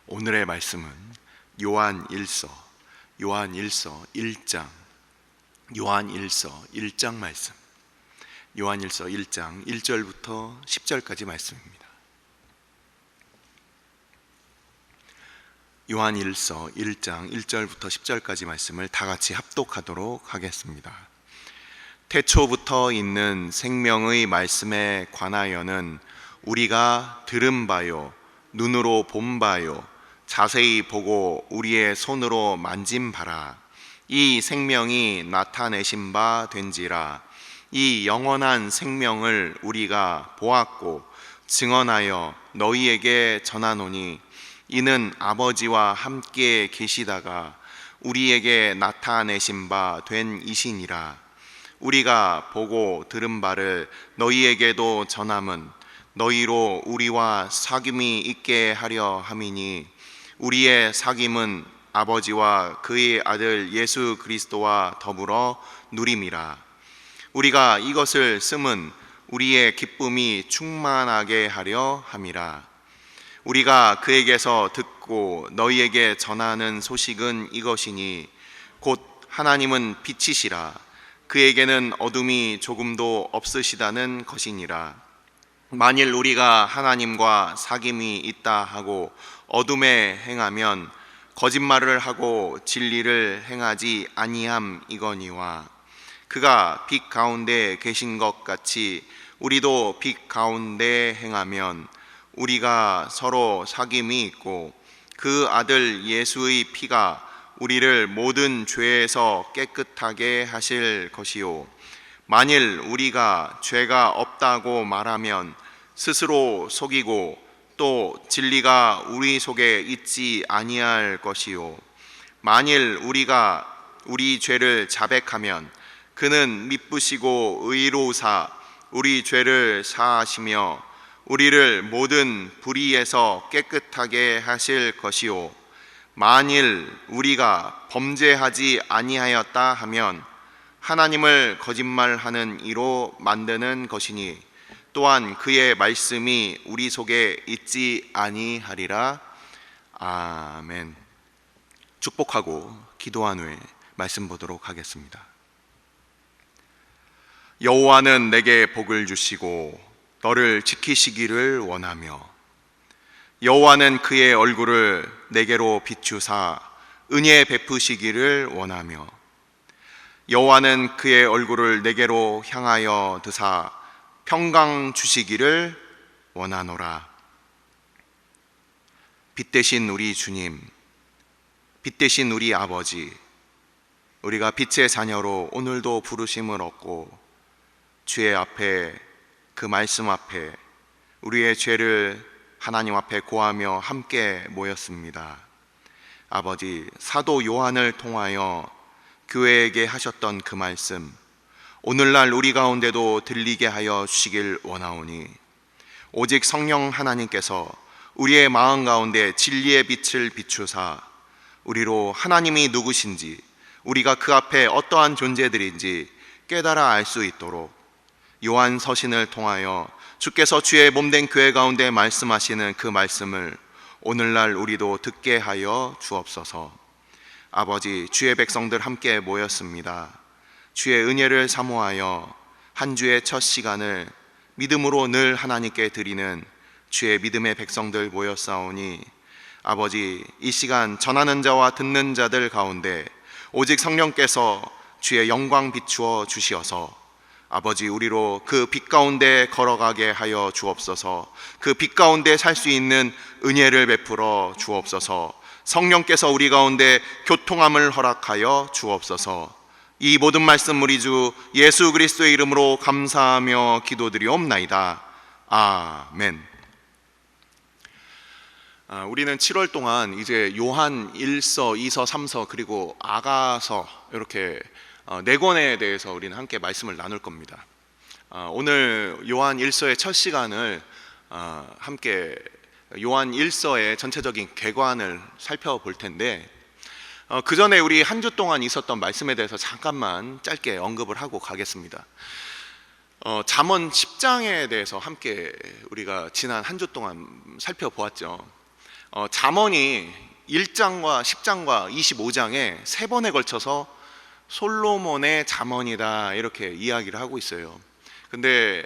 오늘의 말씀은 요한일서 1장 말씀, 요한일서 1장 1절부터 10절까지 말씀입니다. 요한일서 1장 1절부터 10절까지 말씀을 다 같이 합독하도록 하겠습니다. 태초부터 있는 생명의 말씀에 관하여는 우리가 들은 바요, 눈으로 본 바요, 자세히 보고 우리의 손으로 만진 바라. 이 생명이 나타내신 바 된지라. 이 영원한 생명을 우리가 보았고 증언하여 너희에게 전하노니 이는 아버지와 함께 계시다가 우리에게 나타내신 바 된 이시니라. 우리가 보고 들은 바를 너희에게도 전함은 너희로 우리와 사귐이 있게 하려 함이니 우리의 사귐은 아버지와 그의 아들 예수 그리스도와 더불어 누림이라. 우리가 이것을 쓰면 우리의 기쁨이 충만하게 하려 함이라. 우리가 그에게서 듣고 너희에게 전하는 소식은 이것이니 곧 하나님은 빛이시라. 그에게는 어둠이 조금도 없으시다는 것이니라. 만일 우리가 하나님과 사귐이 있다 하고 어둠에 행하면 거짓말을 하고 진리를 행하지 아니함이거니와 그가 빛 가운데 계신 것 같이 우리도 빛 가운데 행하면 우리가 서로 사귐이 있고 그 아들 예수의 피가 우리를 모든 죄에서 깨끗하게 하실 것이요, 만일 우리가 죄가 없다고 말하면 스스로 속이고 또 진리가 우리 속에 있지 아니할 것이요, 만일 우리가 우리 죄를 자백하면 그는 미쁘시고 의로우사 우리 죄를 사하시며 우리를 모든 불의에서 깨끗하게 하실 것이요, 만일 우리가 범죄하지 아니하였다 하면 하나님을 거짓말하는 이로 만드는 것이니 또한 그의 말씀이 우리 속에 있지 아니하리라. 아멘. 축복하고 기도한 후에 말씀 보도록 하겠습니다. 여호와는 내게 복을 주시고 너를 지키시기를 원하며 여호와는 그의 얼굴을 내게로 비추사 은혜 베푸시기를 원하며 여호와는 그의 얼굴을 내게로 향하여 드사 평강 주시기를 원하노라. 빛 되신 우리 주님, 빛 되신 우리 아버지, 우리가 빛의 자녀로 오늘도 부르심을 얻고 주의 앞에, 그 말씀 앞에 우리의 죄를 하나님 앞에 고하며 함께 모였습니다. 아버지, 사도 요한을 통하여 교회에게 하셨던 그 말씀, 오늘날 우리 가운데도 들리게 하여 주시길 원하오니 오직 성령 하나님께서 우리의 마음 가운데 진리의 빛을 비추사 우리로 하나님이 누구신지, 우리가 그 앞에 어떠한 존재들인지 깨달아 알 수 있도록 요한 서신을 통하여 주께서 주의 몸된 교회 가운데 말씀하시는 그 말씀을 오늘날 우리도 듣게 하여 주옵소서. 아버지, 주의 백성들 함께 모였습니다. 주의 은혜를 사모하여 한 주의 첫 시간을 믿음으로 늘 하나님께 드리는 주의 믿음의 백성들 모였사오니 아버지, 이 시간 전하는 자와 듣는 자들 가운데 오직 성령께서 주의 영광 비추어 주시어서 아버지, 우리로 그 빛 가운데 걸어가게 하여 주옵소서. 그 빛 가운데 살 수 있는 은혜를 베풀어 주옵소서. 성령께서 우리 가운데 교통함을 허락하여 주옵소서. 이 모든 말씀 우리 주 예수 그리스도의 이름으로 감사하며 기도드리옵나이다. 아멘. 우리는 7월 동안 이제 요한 1서, 2서, 3서 그리고 아가서 이렇게 4권에 대해서 우리는 함께 말씀을 나눌 겁니다. 오늘 요한 1서의 첫 시간을 함께 요한 1서의 전체적인 개관을 살펴볼 텐데 그 전에 우리 한 주 동안 있었던 말씀에 대해서 잠깐만 짧게 언급을 하고 가겠습니다. 잠언 10장에 대해서 함께 우리가 지난 한 주 동안 살펴보았죠. 잠언이 1장과 10장과 25장에 세 번에 걸쳐서 솔로몬의 잠언이다 이렇게 이야기를 하고 있어요. 근데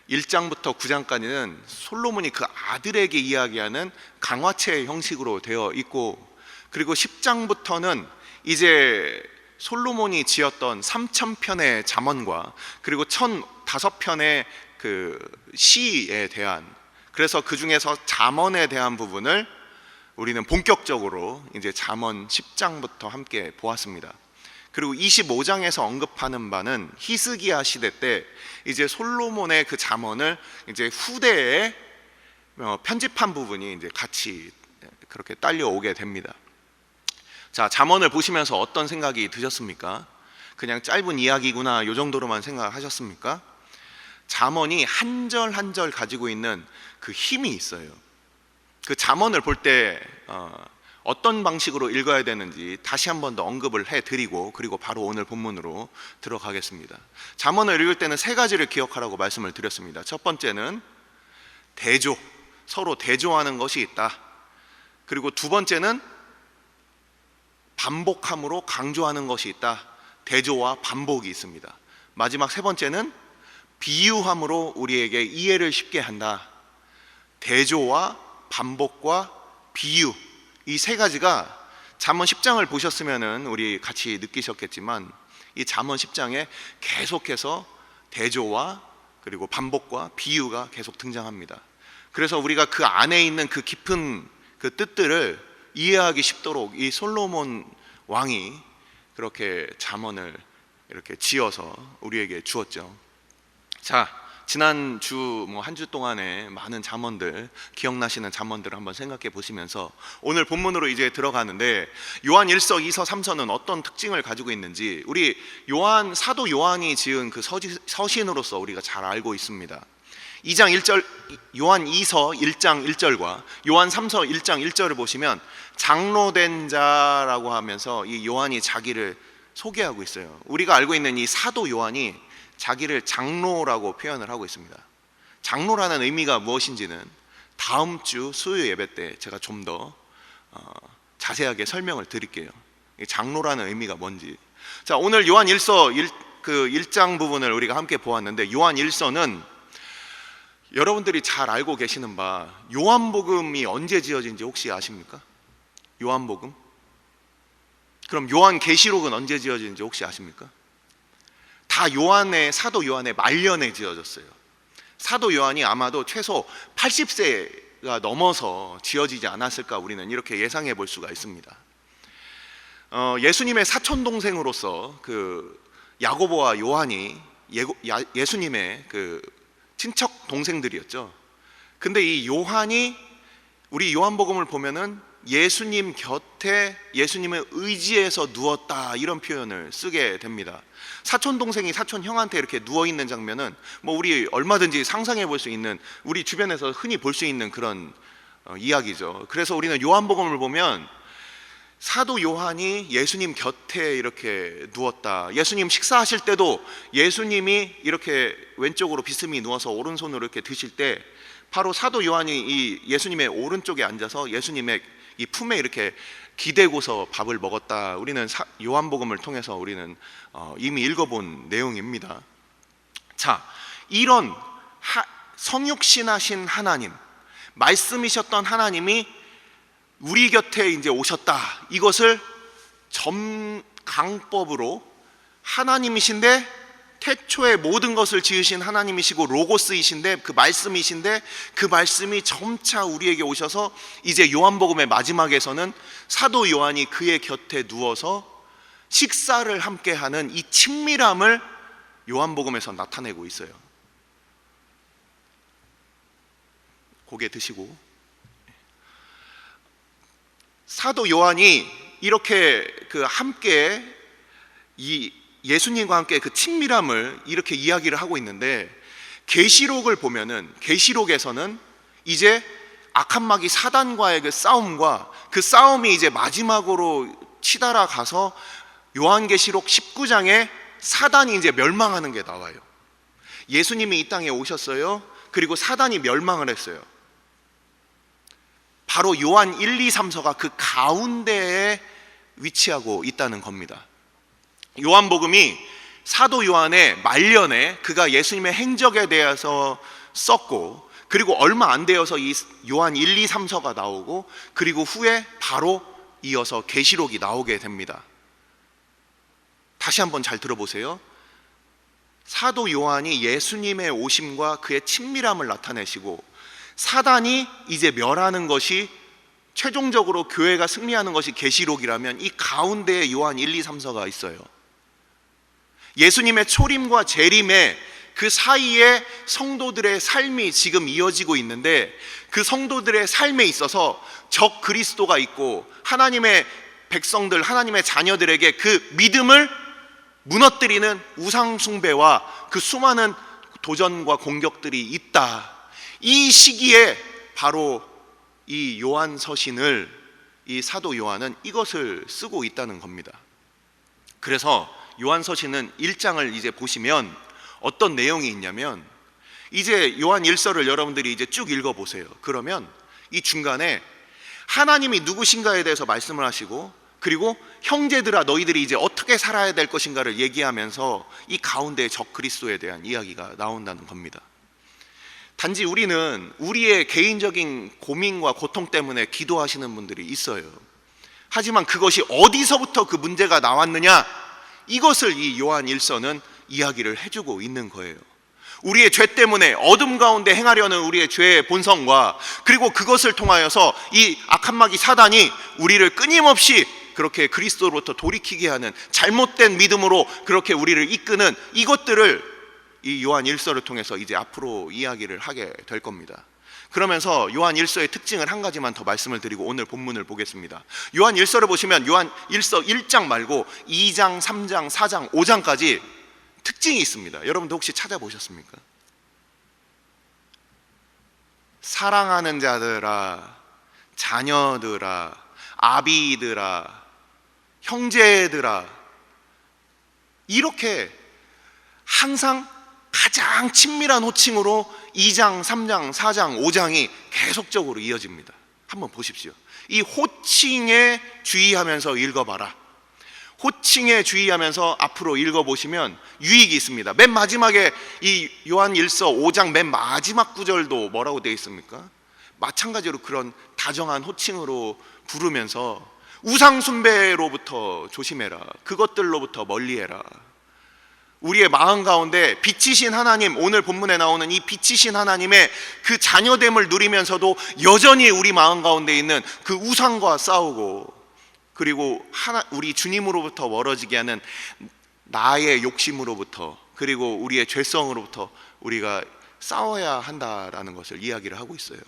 1장부터 9장까지는 솔로몬이 그 아들에게 이야기하는 강화체 형식으로 되어 있고, 그리고 10장부터는 이제 솔로몬이 지었던 3000편의 잠언과 그리고 1005편의 그 시에 대한, 그래서 그 중에서 잠언에 대한 부분을 우리는 본격적으로 이제 잠언 10장부터 함께 보았습니다. 그리고 25장에서 언급하는 바는 히스기야 시대 때 이제 솔로몬의 그 잠언을 이제 후대에 편집한 부분이 이제 같이 그렇게 딸려오게 됩니다. 자, 잠언을 보시면서 어떤 생각이 드셨습니까? 그냥 짧은 이야기구나 이 정도로만 생각하셨습니까? 잠언이 한 절 한 절 가지고 있는 그 힘이 있어요. 그 잠언을 볼 때 어떤 방식으로 읽어야 되는지 다시 한 번 더 언급을 해드리고, 그리고 바로 오늘 본문으로 들어가겠습니다. 잠언을 읽을 때는 세 가지를 기억하라고 말씀을 드렸습니다. 첫 번째는 대조, 서로 대조하는 것이 있다. 그리고 두 번째는 반복함으로 강조하는 것이 있다. 대조와 반복이 있습니다. 마지막 세 번째는 비유함으로 우리에게 이해를 쉽게 한다. 대조와 반복과 비유, 이 세 가지가 잠언 10장을 보셨으면은 우리 같이 느끼셨겠지만, 이 잠언 10장에 계속해서 대조와 그리고 반복과 비유가 계속 등장합니다. 그래서 우리가 그 안에 있는 그 깊은 그 뜻들을 이해하기 쉽도록 이 솔로몬 왕이 그렇게 잠언을 이렇게 지어서 우리에게 주었죠. 자, 지난 주 한 주 동안에 많은 잠언들, 기억나시는 잠언들을 한번 생각해 보시면서 오늘 본문으로 이제 들어가는데, 요한 1서, 2서, 3서는 어떤 특징을 가지고 있는지 우리 사도 요한이 지은 그 서신으로서 우리가 잘 알고 있습니다. 2장 1절, 요한 2서 1장 1절과 요한 3서 1장 1절을 보시면 장로된 자라고 하면서 이 요한이 자기를 소개하고 있어요. 우리가 알고 있는 이 사도 요한이 자기를 장로라고 표현을 하고 있습니다. 장로라는 의미가 무엇인지는 다음 주 수요 예배 때 제가 좀 더 자세하게 설명을 드릴게요. 장로라는 의미가 뭔지. 자, 오늘 요한 1서 1장 부분을 우리가 함께 보았는데, 요한 1서는 여러분들이 잘 알고 계시는 바 요한복음이 언제 지어진지 혹시 아십니까? 요한복음? 그럼 요한계시록은 언제 지어진지 혹시 아십니까? 다 사도 요한의 말년에 지어졌어요. 사도 요한이 아마도 최소 80세가 넘어서 지어지지 않았을까, 우리는 이렇게 예상해 볼 수가 있습니다. 예수님의 사촌 동생으로서 그 야고보와 요한이 예수님의 그 친척 동생들이었죠. 근데 이 요한이 우리 요한복음을 보면은 예수님 곁에 예수님의 의지에서 누웠다 이런 표현을 쓰게 됩니다. 사촌 동생이 사촌 형한테 이렇게 누워 있는 장면은 뭐 우리 얼마든지 상상해 볼 수 있는, 우리 주변에서 흔히 볼 수 있는 그런 이야기죠. 그래서 우리는 요한복음을 보면 사도 요한이 예수님 곁에 이렇게 누웠다. 예수님 식사하실 때도 예수님이 이렇게 왼쪽으로 비스듬히 누워서 오른손으로 이렇게 드실 때 바로 사도 요한이 이 예수님의 오른쪽에 앉아서 예수님의 이 품에 이렇게 기대고서 밥을 먹었다. 우리는 요한복음을 통해서 우리는 이미 읽어본 내용입니다. 자, 이런 성육신하신 하나님, 말씀이셨던 하나님이 우리 곁에 이제 오셨다. 이것을 점강법으로 하나님이신데 태초에 모든 것을 지으신 하나님이시고 로고스이신데 그 말씀이신데, 그 말씀이 점차 우리에게 오셔서 이제 요한복음의 마지막에서는 사도 요한이 그의 곁에 누워서 식사를 함께 하는 이 친밀함을 요한복음에서 나타내고 있어요. 고개 드시고, 사도 요한이 이렇게 그 함께 이 예수님과 함께 그 친밀함을 이렇게 이야기를 하고 있는데, 계시록을 보면은 계시록에서는 이제 악한 마귀 사단과의 그 싸움과 그 싸움이 이제 마지막으로 치달아 가서 요한계시록 19장에 사단이 이제 멸망하는 게 나와요. 예수님이 이 땅에 오셨어요. 그리고 사단이 멸망을 했어요. 바로 요한 1, 2, 3서가 그 가운데에 위치하고 있다는 겁니다. 요한복음이 사도 요한의 말년에 그가 예수님의 행적에 대해서 썼고, 그리고 얼마 안 되어서 이 요한 1, 2, 3서가 나오고, 그리고 후에 바로 이어서 계시록이 나오게 됩니다. 다시 한번 잘 들어보세요. 사도 요한이 예수님의 오심과 그의 친밀함을 나타내시고, 사단이 이제 멸하는 것이, 최종적으로 교회가 승리하는 것이 계시록이라면, 이 가운데에 요한 1, 2, 3서가 있어요. 예수님의 초림과 재림의 그 사이에 성도들의 삶이 지금 이어지고 있는데, 그 성도들의 삶에 있어서 적 그리스도가 있고, 하나님의 백성들, 하나님의 자녀들에게 그 믿음을 무너뜨리는 우상 숭배와 그 수많은 도전과 공격들이 있다. 이 시기에 바로 이 요한 서신을, 이 사도 요한은 이것을 쓰고 있다는 겁니다. 그래서 요한 서신은 1장을 이제 보시면 어떤 내용이 있냐면, 이제 요한 1서를 여러분들이 이제 쭉 읽어보세요. 그러면 이 중간에 하나님이 누구신가에 대해서 말씀을 하시고, 그리고 형제들아 너희들이 이제 어떻게 살아야 될 것인가를 얘기하면서 이 가운데 적 그리스도에 대한 이야기가 나온다는 겁니다. 단지 우리는 우리의 개인적인 고민과 고통 때문에 기도하시는 분들이 있어요. 하지만 그것이 어디서부터 그 문제가 나왔느냐, 이것을 이 요한 1서는 이야기를 해주고 있는 거예요. 우리의 죄 때문에 어둠 가운데 행하려는 우리의 죄의 본성과, 그리고 그것을 통하여서 이 악한 마귀 사단이 우리를 끊임없이 그렇게 그리스도로부터 돌이키게 하는, 잘못된 믿음으로 그렇게 우리를 이끄는 이것들을 이 요한 1서를 통해서 이제 앞으로 이야기를 하게 될 겁니다. 그러면서 요한 1서의 특징을 한 가지만 더 말씀을 드리고 오늘 본문을 보겠습니다. 요한 1서를 보시면 요한 1서 1장 말고 2장, 3장, 4장, 5장까지 특징이 있습니다. 여러분도 혹시 찾아보셨습니까? 사랑하는 자들아, 자녀들아, 아비들아, 형제들아, 이렇게 항상 가장 친밀한 호칭으로 2장, 3장, 4장, 5장이 계속적으로 이어집니다. 한번 보십시오. 이 호칭에 주의하면서 읽어봐라. 호칭에 주의하면서 앞으로 읽어보시면 유익이 있습니다. 맨 마지막에 이 요한 1서 5장 맨 마지막 구절도 뭐라고 되어 있습니까? 마찬가지로 그런 다정한 호칭으로 부르면서 우상 숭배로부터 조심해라, 그것들로부터 멀리해라. 우리의 마음 가운데 빛이신 하나님, 오늘 본문에 나오는 이 빛이신 하나님의 그 자녀됨을 누리면서도 여전히 우리 마음 가운데 있는 그 우상과 싸우고, 그리고 우리 주님으로부터 멀어지게 하는 나의 욕심으로부터, 그리고 우리의 죄성으로부터 우리가 싸워야 한다라는 것을 이야기를 하고 있어요.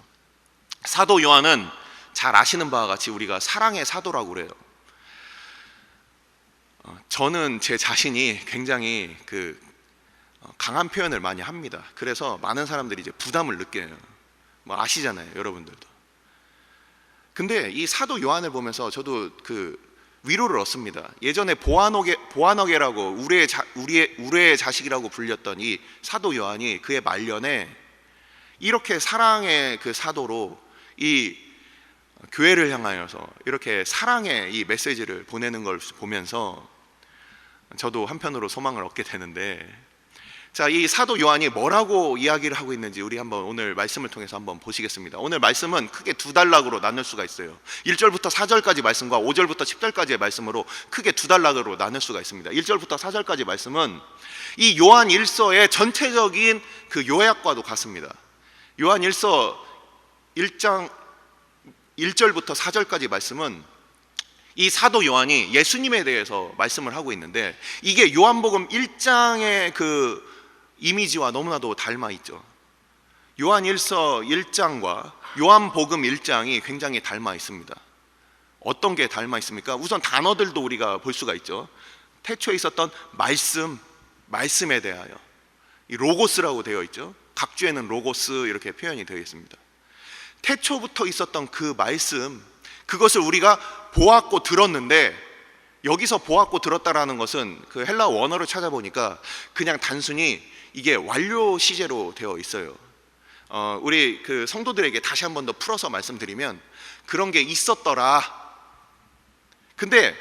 사도 요한은 잘 아시는 바와 같이 우리가 사랑의 사도라고 그래요. 저는 제 자신이 굉장히 강한 표현을 많이 합니다. 그래서 많은 사람들이 이제 부담을 느껴요. 뭐 아시잖아요, 여러분들도. 근데 이 사도 요한을 보면서 저도 위로를 얻습니다. 예전에 보아너게라고 우레의 자식이라고 불렸던 이 사도 요한이 그의 말년에 이렇게 사랑의 그 사도로 이 교회를 향하여서 이렇게 사랑의 이 메시지를 보내는 걸 보면서 저도 한편으로 소망을 얻게 되는데, 자, 이 사도 요한이 뭐라고 이야기를 하고 있는지 우리 한번 오늘 말씀을 통해서 한번 보시겠습니다. 오늘 말씀은 크게 두 단락으로 나눌 수가 있어요. 1절부터 4절까지 말씀과 5절부터 10절까지의 말씀으로 크게 두 단락으로 나눌 수가 있습니다. 1절부터 4절까지 말씀은 이 요한 1서의 전체적인 그 요약과도 같습니다. 요한 1서 1장 1절부터 4절까지 말씀은 이 사도 요한이 예수님에 대해서 말씀을 하고 있는데, 이게 요한복음 1장의 그 이미지와 너무나도 닮아 있죠. 요한 1서 1장과 요한복음 1장이 굉장히 닮아 있습니다. 어떤 게 닮아 있습니까? 우선 단어들도 우리가 볼 수가 있죠. 태초에 있었던 말씀에 대하여, 이 로고스라고 되어 있죠. 각주에는 로고스 이렇게 표현이 되어 있습니다. 태초부터 있었던 그 말씀, 그것을 우리가 보았고 들었는데, 여기서 보았고 들었다라는 것은 그 헬라어 원어를 찾아보니까 그냥 단순히 이게 완료 시제로 되어 있어요. 우리 그 성도들에게 다시 한 번 더 풀어서 말씀드리면 그런 게 있었더라. 근데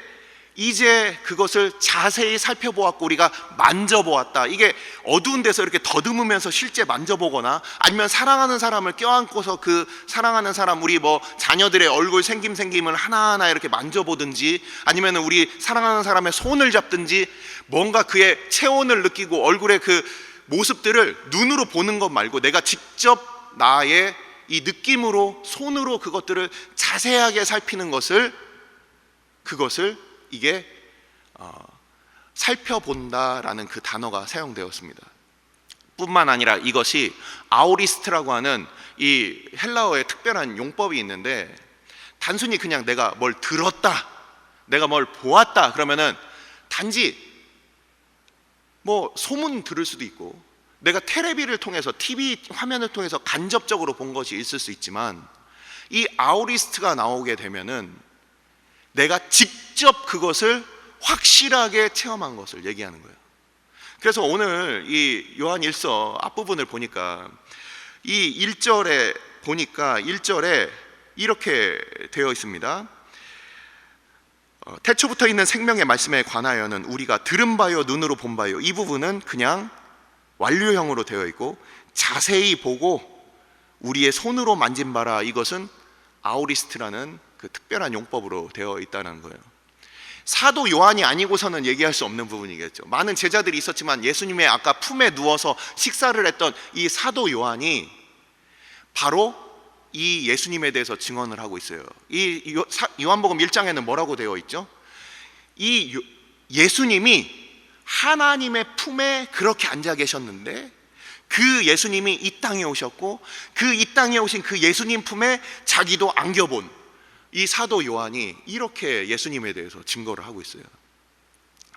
이제 그것을 자세히 살펴보았고 우리가 만져보았다. 이게 어두운 데서 이렇게 더듬으면서 실제 만져보거나 아니면 사랑하는 사람을 껴안고서 그 사랑하는 사람, 우리 뭐 자녀들의 얼굴 생김을 하나하나 이렇게 만져보든지, 아니면 우리 사랑하는 사람의 손을 잡든지, 뭔가 그의 체온을 느끼고 얼굴의 그 모습들을 눈으로 보는 것 말고 내가 직접 나의 이 느낌으로, 손으로 그것들을 자세하게 살피는 것을, 그것을 이게 살펴본다라는 그 단어가 사용되었습니다. 뿐만 아니라 이것이 아우리스트라고 하는 이 헬라어의 특별한 용법이 있는데, 단순히 그냥 내가 뭘 들었다, 내가 뭘 보았다 그러면은 단지 뭐 소문 들을 수도 있고, 내가 테레비를 통해서, TV 화면을 통해서 간접적으로 본 것이 있을 수 있지만, 이 아우리스트가 나오게 되면은 내가 직접 그것을 확실하게 체험한 것을 얘기하는 거예요. 그래서 오늘 이 요한 1서 앞부분을 보니까 이 1절에 보니까 1절에 이렇게 되어 있습니다. 태초부터 있는 생명의 말씀에 관하여는 우리가 들은 바요 눈으로 본 바요, 이 부분은 그냥 완료형으로 되어 있고, 자세히 보고 우리의 손으로 만진 바라, 이것은 아우리스트라는 그 특별한 용법으로 되어 있다는 거예요. 사도 요한이 아니고서는 얘기할 수 없는 부분이겠죠. 많은 제자들이 있었지만 예수님의 아까 품에 누워서 식사를 했던 이 사도 요한이 바로 이 예수님에 대해서 증언을 하고 있어요. 이 요한복음 1장에는 뭐라고 되어 있죠? 이 예수님이 하나님의 품에 그렇게 앉아 계셨는데, 그 예수님이 이 땅에 오셨고, 그 이 땅에 오신 그 예수님 품에 자기도 안겨본 이 사도 요한이 이렇게 예수님에 대해서 증거를 하고 있어요.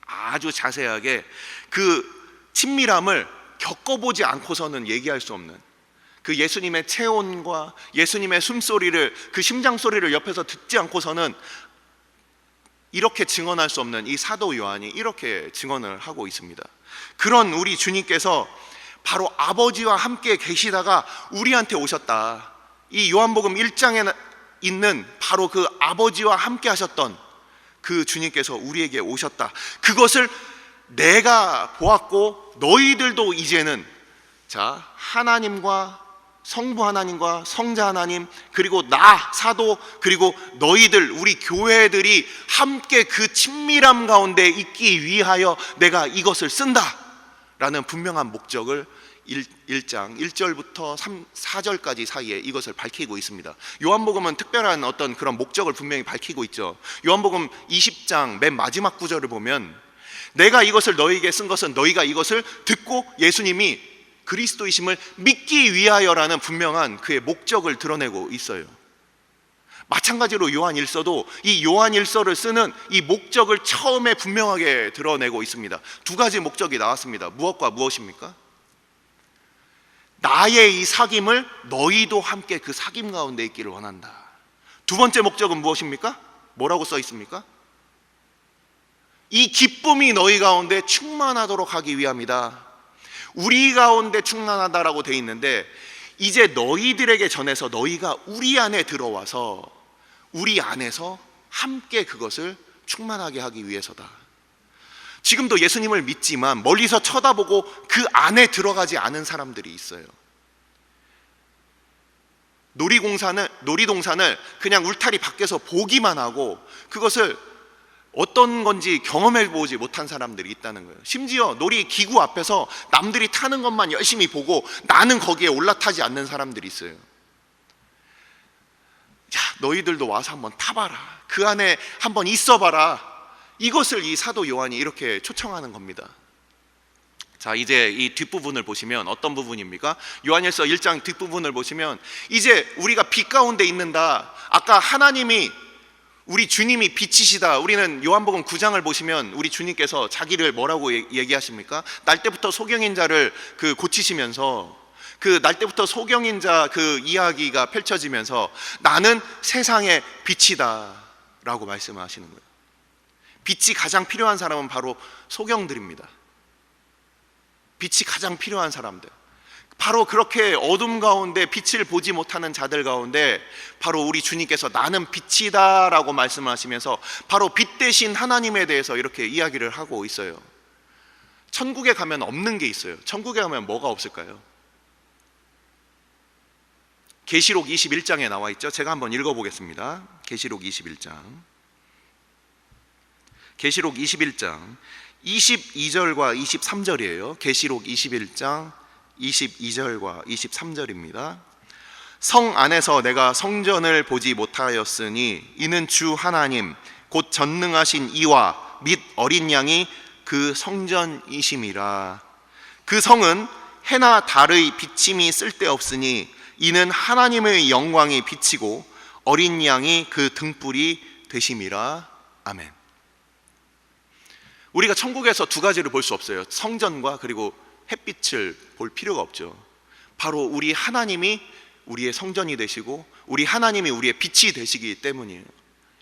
아주 자세하게 그 친밀함을 겪어보지 않고서는 얘기할 수 없는 그 예수님의 체온과 예수님의 숨소리를, 그 심장 소리를 옆에서 듣지 않고서는 이렇게 증언할 수 없는 이 사도 요한이 이렇게 증언을 하고 있습니다. 그런 우리 주님께서 바로 아버지와 함께 계시다가 우리한테 오셨다. 이 요한복음 1장에 있는 바로 그 아버지와 함께 하셨던 그 주님께서 우리에게 오셨다. 그것을 내가 보았고 너희들도 이제는, 자, 하나님과 성부 하나님과 성자 하나님, 그리고 나 사도, 그리고 너희들, 우리 교회들이 함께 그 친밀함 가운데 있기 위하여 내가 이것을 쓴다 라는 분명한 목적을 1장 1절부터 4절까지 사이에 이것을 밝히고 있습니다. 요한복음은 특별한 어떤 그런 목적을 분명히 밝히고 있죠. 요한복음 20장 맨 마지막 구절을 보면, 내가 이것을 너희에게 쓴 것은 너희가 이것을 듣고 예수님이 그리스도이심을 믿기 위하여라는 분명한 그의 목적을 드러내고 있어요. 마찬가지로 요한 1서도 이 요한 1서를 쓰는 이 목적을 처음에 분명하게 드러내고 있습니다. 두 가지 목적이 나왔습니다. 무엇과 무엇입니까? 나의 이 사귐을 너희도 함께 그 사귐 가운데 있기를 원한다. 두 번째 목적은 무엇입니까? 뭐라고 써 있습니까? 이 기쁨이 너희 가운데 충만하도록 하기 위함이다. 우리 가운데 충만하다라고 돼 있는데, 이제 너희들에게 전해서 너희가 우리 안에 들어와서 우리 안에서 함께 그것을 충만하게 하기 위해서다. 지금도 예수님을 믿지만 멀리서 쳐다보고 그 안에 들어가지 않은 사람들이 있어요. 놀이동산을 그냥 울타리 밖에서 보기만 하고 그것을 어떤 건지 경험해 보지 못한 사람들이 있다는 거예요. 심지어 놀이기구 앞에서 남들이 타는 것만 열심히 보고 나는 거기에 올라타지 않는 사람들이 있어요. 야, 너희들도 와서 한번 타봐라, 그 안에 한번 있어봐라. 이것을 이 사도 요한이 이렇게 초청하는 겁니다. 자, 이제 이 뒷부분을 보시면 어떤 부분입니까? 요한일서 1장 뒷부분을 보시면 이제 우리가 빛 가운데 있는다. 아까 하나님이, 우리 주님이 빛이시다. 우리는 요한복음 9장을 보시면 우리 주님께서 자기를 뭐라고 얘기하십니까? 날 때부터 소경인 자를 그 고치시면서, 그 날 때부터 소경인 자 그 이야기가 펼쳐지면서 나는 세상의 빛이다 라고 말씀하시는 거예요. 빛이 가장 필요한 사람은 바로 소경들입니다. 빛이 가장 필요한 사람들, 바로 그렇게 어둠 가운데 빛을 보지 못하는 자들 가운데 바로 우리 주님께서 나는 빛이다 라고 말씀하시면서 바로 빛 대신 하나님에 대해서 이렇게 이야기를 하고 있어요. 천국에 가면 없는 게 있어요. 천국에 가면 뭐가 없을까요? 계시록 21장에 나와 있죠. 제가 한번 읽어보겠습니다. 계시록 21장. 계시록 21장 22절과 23절이에요. 계시록 21장 22절과 23절입니다. 성 안에서 내가 성전을 보지 못하였으니 이는 주 하나님 곧 전능하신 이와 및 어린 양이 그 성전이심이라. 그 성은 해나 달의 비침이 쓸데없으니 이는 하나님의 영광이 비치고 어린 양이 그 등불이 되심이라. 아멘. 우리가 천국에서 두 가지를 볼 수 없어요. 성전과 그리고 햇빛을 볼 필요가 없죠. 바로 우리 하나님이 우리의 성전이 되시고 우리 하나님이 우리의 빛이 되시기 때문이에요.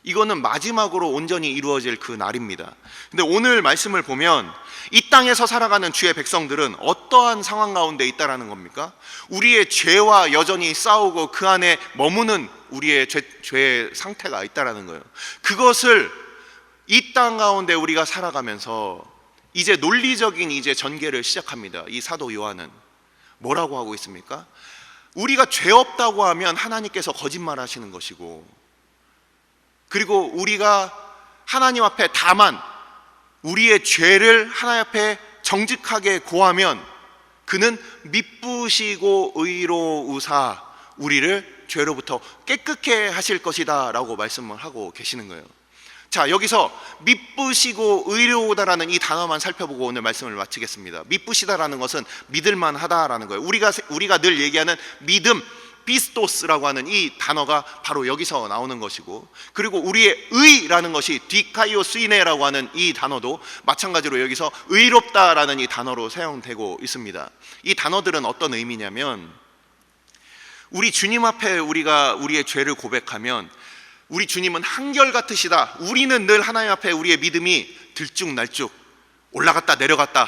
이거는 마지막으로 온전히 이루어질 그 날입니다. 근데 오늘 말씀을 보면 이 땅에서 살아가는 주의 백성들은 어떠한 상황 가운데 있다라는 겁니까? 우리의 죄와 여전히 싸우고 그 안에 머무는 우리의 죄의 상태가 있다라는 거예요. 그것을 이 땅 가운데 우리가 살아가면서 이제 논리적인 이제 전개를 시작합니다. 이 사도 요한은 뭐라고 하고 있습니까? 우리가 죄 없다고 하면 하나님께서 거짓말하시는 것이고, 그리고 우리가 하나님 앞에 다만 우리의 죄를 하나님 앞에 정직하게 고하면 그는 미쁘시고 의로우사 우리를 죄로부터 깨끗게 하실 것이다 라고 말씀을 하고 계시는 거예요. 자, 여기서 미쁘시고 의로우다라는 이 단어만 살펴보고 오늘 말씀을 마치겠습니다. 미쁘시다라는 것은 믿을만 하다라는 거예요. 우리가 늘 얘기하는 믿음, 피스토스라고 하는 이 단어가 바로 여기서 나오는 것이고, 그리고 우리의 의라는 것이 디카이오스이네라고 하는 이 단어도 마찬가지로 여기서 의롭다라는 이 단어로 사용되고 있습니다. 이 단어들은 어떤 의미냐면, 우리 주님 앞에 우리가 우리의 죄를 고백하면 우리 주님은 한결같으시다. 우리는 늘 하나님 앞에 우리의 믿음이 들쭉날쭉 올라갔다 내려갔다,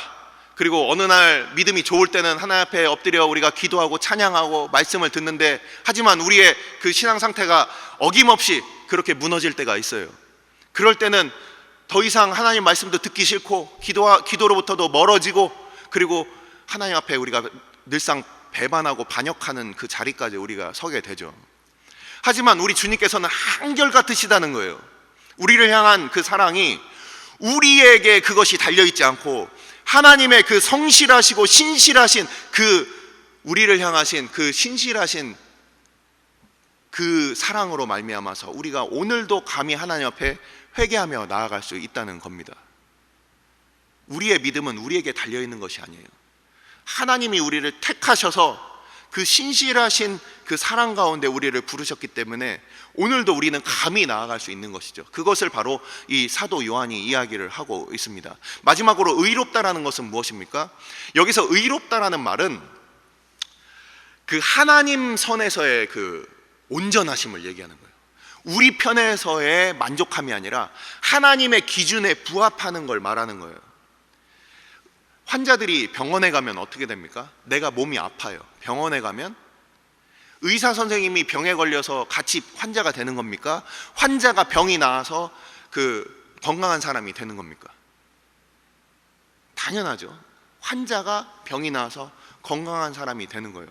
그리고 어느 날 믿음이 좋을 때는 하나님 앞에 엎드려 우리가 기도하고 찬양하고 말씀을 듣는데, 하지만 우리의 그 신앙 상태가 어김없이 그렇게 무너질 때가 있어요. 그럴 때는 더 이상 하나님 말씀도 듣기 싫고 기도로부터도 멀어지고, 그리고 하나님 앞에 우리가 늘상 배반하고 반역하는 그 자리까지 우리가 서게 되죠. 하지만 우리 주님께서는 한결같으시다는 거예요. 우리를 향한 그 사랑이 우리에게 그것이 달려있지 않고 하나님의 그 성실하시고 신실하신 그 우리를 향하신 그 신실하신 그 사랑으로 말미암아서 우리가 오늘도 감히 하나님 앞에 회개하며 나아갈 수 있다는 겁니다. 우리의 믿음은 우리에게 달려있는 것이 아니에요. 하나님이 우리를 택하셔서 그 신실하신 그 사랑 가운데 우리를 부르셨기 때문에 오늘도 우리는 감히 나아갈 수 있는 것이죠. 그것을 바로 이 사도 요한이 이야기를 하고 있습니다. 마지막으로 의롭다라는 것은 무엇입니까? 여기서 의롭다라는 말은 그 하나님 선에서의 그 온전하심을 얘기하는 거예요. 우리 편에서의 만족함이 아니라 하나님의 기준에 부합하는 걸 말하는 거예요. 환자들이 병원에 가면 어떻게 됩니까? 내가 몸이 아파요. 병원에 가면 의사 선생님이 병에 걸려서 같이 환자가 되는 겁니까? 환자가 병이 나아서 그 건강한 사람이 되는 겁니까? 당연하죠. 환자가 병이 나아서 건강한 사람이 되는 거예요.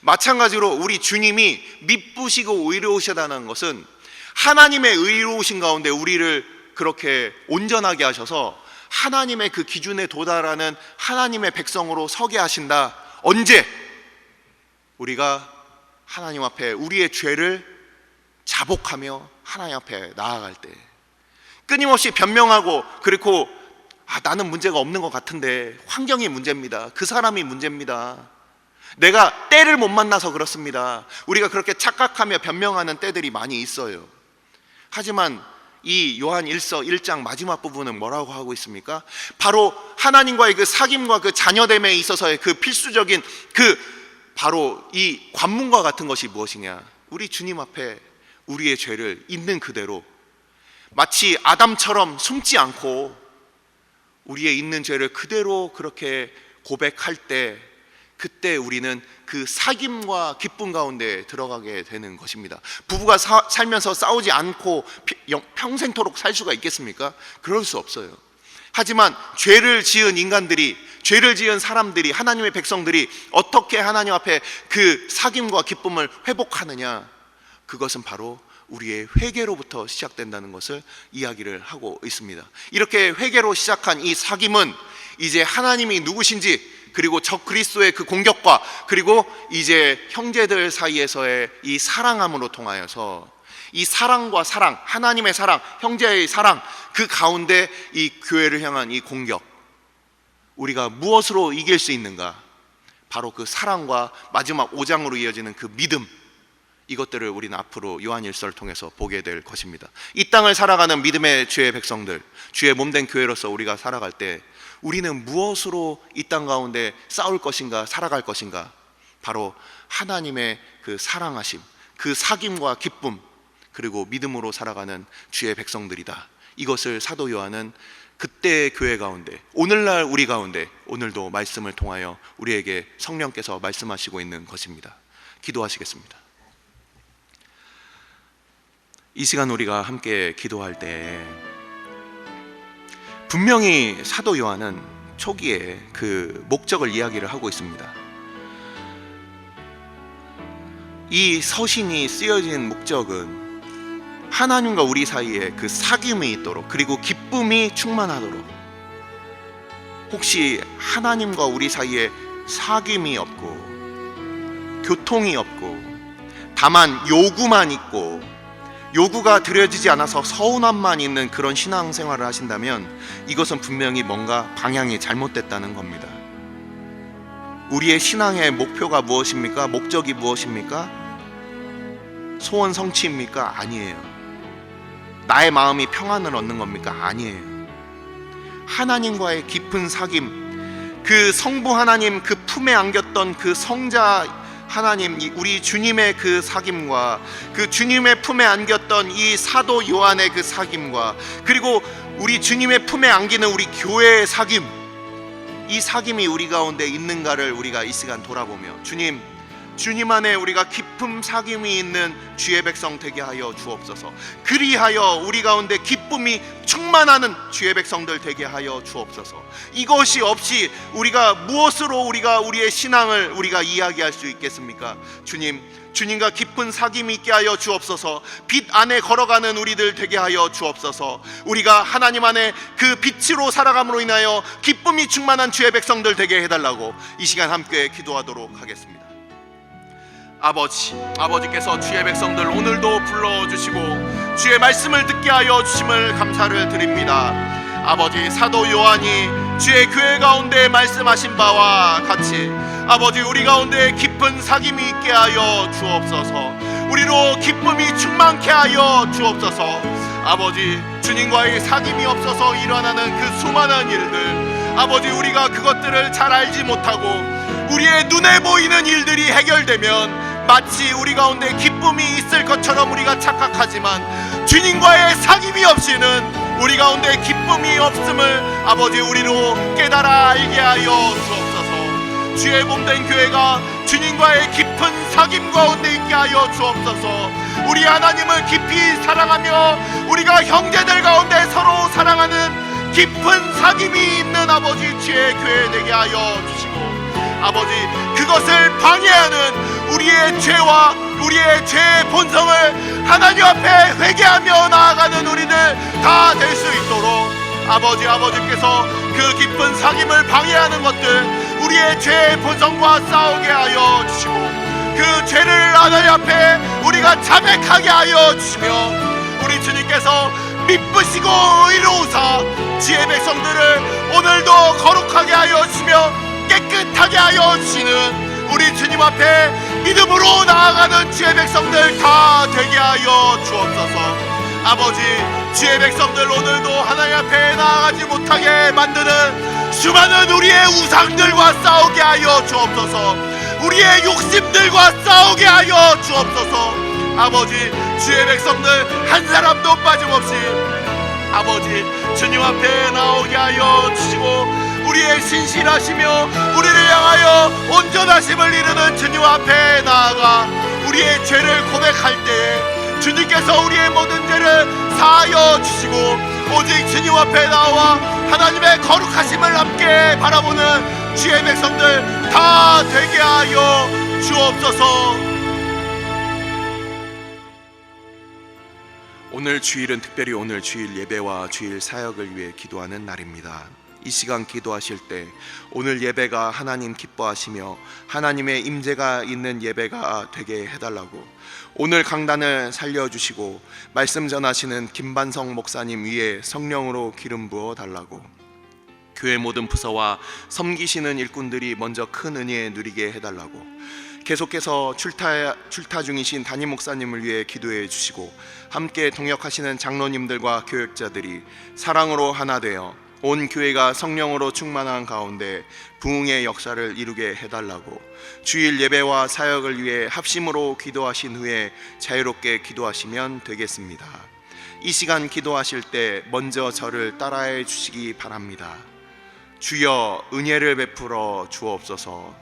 마찬가지로 우리 주님이 미쁘시고 의로우시다는 것은 하나님의 의로우신 가운데 우리를 그렇게 온전하게 하셔서 하나님의 그 기준에 도달하는 하나님의 백성으로 서게 하신다. 언제? 우리가 하나님 앞에 우리의 죄를 자복하며 하나님 앞에 나아갈 때, 끊임없이 변명하고, 그리고 나는 문제가 없는 것 같은데 환경이 문제입니다. 그 사람이 문제입니다. 내가 때를 못 만나서 그렇습니다. 우리가 그렇게 착각하며 변명하는 때들이 많이 있어요. 하지만 이 요한 1장 마지막 부분은 뭐라고 하고 있습니까? 바로 하나님과의 그 사귐과 그 자녀됨에 있어서의 그 필수적인 바로 이 관문과 같은 것이 무엇이냐? 우리 주님 앞에 우리의 죄를 있는 그대로 마치 아담처럼 숨지 않고 우리의 있는 죄를 그대로 그렇게 고백할 때 그때 우리는 그 사귐과 기쁨 가운데 들어가게 되는 것입니다. 부부가 살면서 싸우지 않고 평생토록 살 수가 있겠습니까? 그럴 수 없어요. 하지만 죄를 지은 인간들이, 죄를 지은 사람들이, 하나님의 백성들이 어떻게 하나님 앞에 그 사귐과 기쁨을 회복하느냐, 그것은 바로 우리의 회개로부터 시작된다는 것을 이야기를 하고 있습니다. 이렇게 회개로 시작한 이 사귐은 이제 하나님이 누구신지, 그리고 적 그리스도의 그 공격과, 그리고 이제 형제들 사이에서의 이 사랑함으로 통하여서 이 사랑과 사랑, 하나님의 사랑, 형제의 사랑, 그 가운데 이 교회를 향한 이 공격, 우리가 무엇으로 이길 수 있는가? 바로 그 사랑과 마지막 5장으로 이어지는 그 믿음, 이것들을 우리는 앞으로 요한일서를 통해서 보게 될 것입니다. 이 땅을 살아가는 믿음의 주의 백성들, 주의 몸된 교회로서 우리가 살아갈 때 우리는 무엇으로 이 땅 가운데 싸울 것인가, 살아갈 것인가? 바로 하나님의 그 사랑하심, 그 사귐과 기쁨, 그리고 믿음으로 살아가는 주의 백성들이다. 이것을 사도 요한은 그때의 교회 가운데, 오늘날 우리 가운데, 오늘도 말씀을 통하여 우리에게 성령께서 말씀하시고 있는 것입니다. 기도하시겠습니다. 이 시간 우리가 함께 기도할 때 분명히 사도 요한은 초기에 그 목적을 이야기를 하고 있습니다. 이 서신이 쓰여진 목적은 하나님과 우리 사이에 그 사귐이 있도록, 그리고 기쁨이 충만하도록. 혹시 하나님과 우리 사이에 사귐이 없고 교통이 없고 다만 요구만 있고 요구가 드려지지 않아서 서운함만 있는 그런 신앙생활을 하신다면 이것은 분명히 뭔가 방향이 잘못됐다는 겁니다. 우리의 신앙의 목표가 무엇입니까? 목적이 무엇입니까? 소원 성취입니까? 아니에요. 나의 마음이 평안을 얻는 겁니까? 아니에요. 하나님과의 깊은 사귐, 그 성부 하나님 그 품에 안겼던 그 성자 하나님, 우리 주님의 그 사귐과 그 주님의 품에 안겼던 이 사도 요한의 그 사귐과, 그리고 우리 주님의 품에 안기는 우리 교회의 사귐, 이 사귐이 우리 가운데 있는가를 우리가 이 시간 돌아보며 주님 안에 우리가 깊은 사귐이 있는 주의 백성 되게 하여 주옵소서. 그리하여 우리 가운데 기쁨이 충만하는 주의 백성들 되게 하여 주옵소서. 이것이 없이 우리가 무엇으로 우리의 신앙을 우리가 이야기할 수 있겠습니까? 주님과 깊은 사귐이 있게 하여 주옵소서. 빛 안에 걸어가는 우리들 되게 하여 주옵소서. 우리가 하나님 안에 그 빛으로 살아감으로 인하여 기쁨이 충만한 주의 백성들 되게 해달라고 이 시간 함께 기도하도록 하겠습니다. 아버지께서 주의 백성들 오늘도 불러주시고 주의 말씀을 듣게 하여 주심을 감사를 드립니다. 아버지, 사도 요한이 주의 교회 가운데 말씀하신 바와 같이 아버지, 우리 가운데 깊은 사귐이 있게 하여 주옵소서. 우리로 기쁨이 충만케 하여 주옵소서. 아버지, 주님과의 사귐이 없어서 일어나는 그 수많은 일들, 아버지, 우리가 그것들을 잘 알지 못하고 우리의 눈에 보이는 일들이 해결되면 마치 우리 가운데 기쁨이 있을 것처럼 우리가 착각하지만 주님과의 사귐이 없이는 우리 가운데 기쁨이 없음을 아버지, 우리로 깨달아 알게 하여 주옵소서. 주의 몸된 교회가 주님과의 깊은 사귐 가운데 있게 하여 주옵소서. 우리 하나님을 깊이 사랑하며 우리가 형제들 가운데 서로 사랑하는 깊은 사귐이 있는 아버지 주의 교회 되게 하여 주시고, 아버지, 그것을 방해하는 우리의 죄와 우리의 죄의 본성을 하나님 앞에 회개하며 나아가는 우리들 다 될 수 있도록 아버지께서 그 깊은 사귐을 방해하는 것들, 우리의 죄의 본성과 싸우게 하여 주시고 그 죄를 하나님 앞에 우리가 자백하게 하여 주시며 우리 주님께서 미쁘시고 의로우사 지혜 백성들을 오늘도 거룩하게 하여 주시며 깨끗하게 하여 주시는 우리 주님 앞에 믿음으로 나아가는 주의 백성들 다 되게 하여 주옵소서. 아버지, 주의 백성들 오늘도 하나님 앞에 나아가지 못하게 만드는 수많은 우리의 우상들과 싸우게 하여 주옵소서. 우리의 욕심들과 싸우게 하여 주옵소서. 아버지, 주의 백성들 한 사람도 빠짐없이 아버지 주님 앞에 나오게 하여 주시고 우리의 신실하시며 우리를 향하여 온전하심을 이루는 주님 앞에 나아가 우리의 죄를 고백할 때에 주님께서 우리의 모든 죄를 사하여 주시고 오직 주님 앞에 나와 하나님의 거룩하심을 함께 바라보는 주의 백성들 다 되게 하여 주옵소서. 오늘 주일은 특별히 오늘 주일 예배와 주일 사역을 위해 기도하는 날입니다. 이 시간 기도하실 때 오늘 예배가 하나님 기뻐하시며 하나님의 임재가 있는 예배가 되게 해달라고, 오늘 강단을 살려주시고 말씀 전하시는 김반성 목사님 위에 성령으로 기름 부어 달라고, 교회 모든 부서와 섬기시는 일꾼들이 먼저 큰 은혜 누리게 해달라고, 계속해서 출타 중이신 담임 목사님을 위해 기도해 주시고 함께 동역하시는 장로님들과 교역자들이 사랑으로 하나 되어 온 교회가 성령으로 충만한 가운데 부흥의 역사를 이루게 해달라고, 주일 예배와 사역을 위해 합심으로 기도하신 후에 자유롭게 기도하시면 되겠습니다. 이 시간 기도하실 때 먼저 저를 따라해 주시기 바랍니다. 주여 은혜를 베풀어 주옵소서.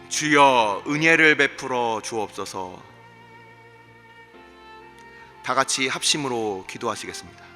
주여 은혜를 베풀어 주옵소서. 다 같이 합심으로 기도하시겠습니다.